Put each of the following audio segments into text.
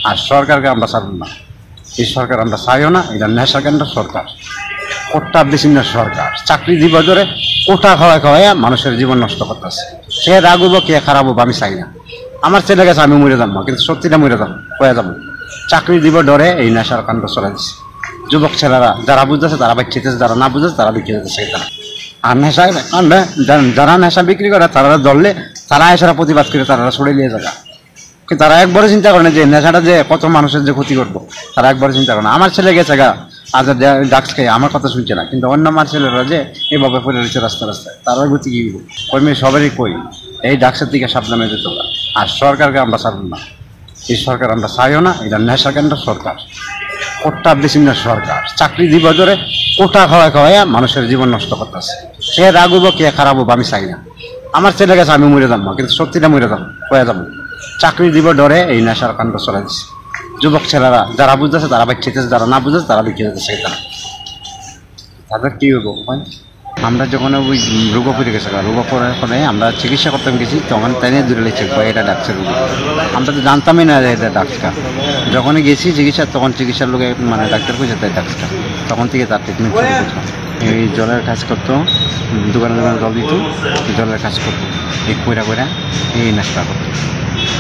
আর সরকারকে আমরা ছাড়ব না। এই সরকার আমরা চাইও না। এটা নেশা কেন্দ্র সরকার, কোটা বিচ্ছিন্ন সরকার। চাকরি দিব ধরে কোটা খাওয়াইয়া মানুষের জীবন নষ্ট করতেছে। সে রাগ হইব, কে খারাপ হবো আমি চাই না। আমার ছেলে গেছে, আমি মরে যাবো, কিন্তু সত্যিটা মরে যাবো, হয়ে যাবো। চাকরি দিব ডরে এই নেশার কাণ্ড চলে দিচ্ছে। যুবক ছেলেরা যারা বুঝতেছে তারা বাইতেছে, যারা না বুঝেছে তারা বিক্রি করতেছে। আর নেশা কাণ্ডে যারা নেশা বিক্রি করে তারা ধরলে তারা এসারা প্রতিবাদ করে তারা ছড়ে নিয়ে যাবে। কিন্তু তারা একবারও চিন্তা করে না যে নেশাটা যে কত মানুষের যে ক্ষতি করবো, তারা একবারও চিন্তা করে না। আমার ছেলে গেছে গা আজ ডাক্স খেয়ে, আমার কথা শুনছে না, কিন্তু অন্য আমার ছেলেরা যে এভাবে পড়ে রয়েছে রাস্তায়, তারা গতি কি কই মেয়ে সবারই কই এই ডাক্সের দিকে সাবধানে যেত। আর সরকারকে আমরা ছাড়ব না। এই সরকার আমরা চাইও না। এটা নেশা কেন্দ্র সরকার, কোটা বিচ্ছিন্ন সরকার। চাকরি দিব ধরে কোটা খাওয়াইয়া মানুষের জীবন নষ্ট করতেছে। সে রাগ হইব, কে খারাপ হবো আমি চাই না। আমার ছেলে গেছে, আমি মরে যাবো, কিন্তু সত্যিটা মরে যাবো, হয়ে যাবো। চাকরি দিব ডরে এই নেশার কাণ্ড চলে দিচ্ছে। যুবক ছেলেরা যারা বুঝতেছে তারা বাইতেছে, যারা না বুঝেছে তারা বিক্রি করতেছে। তাদের কি হইব? আমরা যখন ওই রোগ পড়ে গেছে, রোগ পড়ার পরে আমরা চিকিৎসা করতে গেছি, তখন তাই নিয়ে দূরে লেগেছে এটা ডাক্তার রোগ। আমরা তো জানতামই না যে এটা ডাক্তার। যখনই গেছি চিকিৎসা, তখন চিকিৎসার লোকে মানে ডাক্তার কইছে তাই ডাক্তার। তখন থেকে তার ট্রিটমেন্ট শুরু করতাম। এই জলের কাজ করতো, দোকানে দোকানে জল দিত, জলের কাজ করতো, এই কইরা এই নেশা করতো।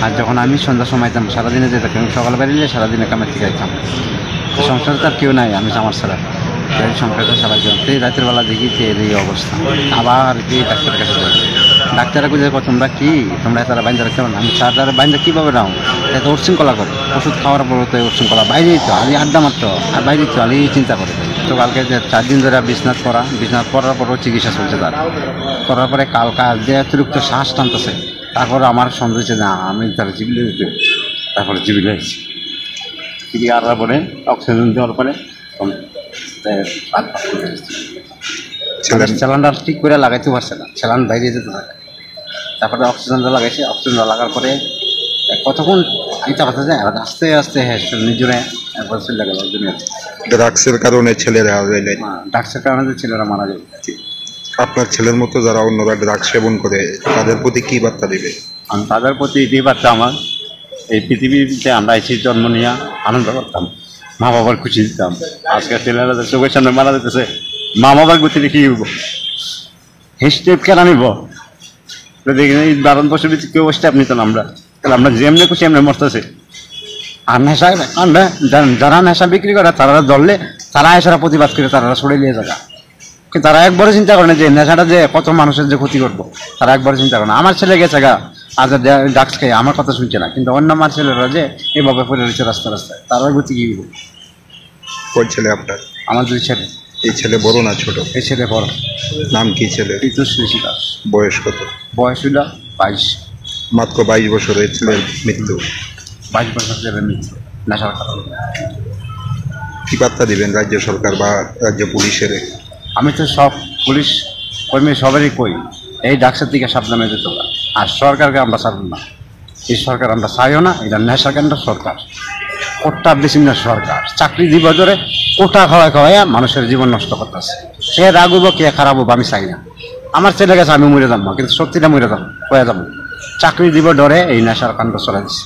আর যখন আমি সন্ধ্যার সময় যেতাম, সারাদিনে যেতাম, সকালে বেরিয়ে সারাদিনে কামের থেকে যেতাম। সংসারে তার কেউ নাই, আমি আমার ছাড়া সংসারটা চালাই যেতাম। সেই রাতের বেলা দেখি যে এই অবস্থা, আবার কি ডাক্তারের কাছে যাই। ডাক্তাররা বুঝে তোমরা কি তোমরা তারা বাইন্দা রাখতে পারো না। আমি তারা বাইন্দা কীভাবে নাও, এত উচ্ছৃঙ্খলা করে। ওষুধ খাওয়ার পর তো উচ্ছৃঙ্খলা বাইরে দিত, আলি আড্ডা মারত, আর বাইরে দিত আলি চিন্তা করে। তো কালকে যে 4 দিন ধরে বিছনাথ করার পরও চিকিৎসা চলছে তার। করার পরে কালকা যে অতিরিক্ত শ্বাস টানতেছে, তারপরে আমার সন্দেহ হচ্ছে না আমি তারা জিবিলে দিতে। তারপরে জিবিলে হয়েছি চিবি আনার পরে অক্সিজেন দেওয়ার পরে স্যালানটা ঠিক করে লাগাইতে পারছে না, স্যালান বাইরে যেতে থাকে। তারপরে অক্সিজেনটা লাগাইছে, অক্সিজেনটা লাগার পরে কতক্ষণ দিতে পারতেছে, আস্তে আস্তে নিজরে একবার চলে গেল। ড্রাগসের কারণে ছেলেরা ড্রাগসের কারণে ছেলেরা মারা যায়। আপনার ছেলের মতো যারা অন্যরা ড্রাগস সেবন করে তাদের প্রতি কি বার্তা দিবে? আমি তাদের প্রতি এটাই বার্তা, আমার এই পৃথিবীতে আমরা এসে জন্ম নিয়ে আনন্দ করতাম, মা বাবার খুশি দিতাম। আজকে ছেলেরা চোখের সামনে মারা যেতেছে, মা বাবার গতিতে কি হইব? স্টেপ কেন নিব? দেখেন এই 12 বছর ভিতরে কেউ স্টেপ নিতাম আমরা, তাহলে আমরা যেমনি খুশি এমনি মরতেছে। আর নেশা কাণ্ডে যারা নেশা বিক্রি করে তারা ধরলে তারা এসারা প্রতিবাদ করে তারা ছড়ে নিয়ে যাবে। কিন্তু তারা একবারও চিন্তা করে না যে নেশাটা যে কত মানুষের যে ক্ষতি করবো, তারা একবারও চিন্তা করে না। আমার ছেলে গেছে গা আজ ডাক্স খেয়ে, আমার কথা শুনছে না, কিন্তু অন্য আমার ছেলেরা যে এভাবে পড়ে রয়েছে রাস্তায়, তারা গতি কি হইব? কোন ছেলে আপনার? আমার 2 ছেলে। এই ছেলে বড় না ছোট? এই ছেলে বড়। নাম কি ছেলে? ঋতুশ্রী দাস। বয়স কত? বয়স হইল 22। মাত্র 22 বছরে ছেলের মৃত্যু। 22 বছর ছেলের মৃত্যু নেশার কারণে। কি বার্তা দিবেন রাজ্য সরকার বা রাজ্য পুলিশের? আমি তো সব পুলিশ কর্মী সবারই কই এই ডাক্তার দিকে সাবধানে যেত। আর সরকারকে আমরা ছাড়ব না। এই সরকার আমরা চাইও না। এটা নেশা কেন্দ্র সরকার, কোটা বিচ্ছিন্ন সরকার। চাকরি দিব ধরে কোটা খাওয়াইয়া মানুষের জীবন নষ্ট করতেছে। সে রাগ হইব, কে খারাপ হবো আমি চাই না। আমার ছেলে গেছে, আমি মরে যাবো, কিন্তু সত্যিটা মরে যাবো, হয়ে যাবো। চাকরি দিব ডরে এই নেশার কাণ্ড চলে দিচ্ছে।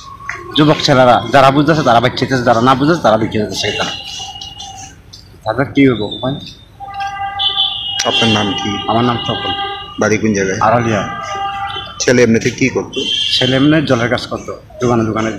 যুবক ছেলেরা যারা বুঝতেছে তারা বাইতেছে, যারা না বুঝেছে তারা বিক্রি করতেছে। তাদের কি হইব? আপনার নাম কি? আমার নাম তপন। বাড়ি কোন জায়গায়? আড়ালিয়া। ছেলে এমনিতে কি করতো? ছেলে এমনি জলের কাজ করতো, দোকানে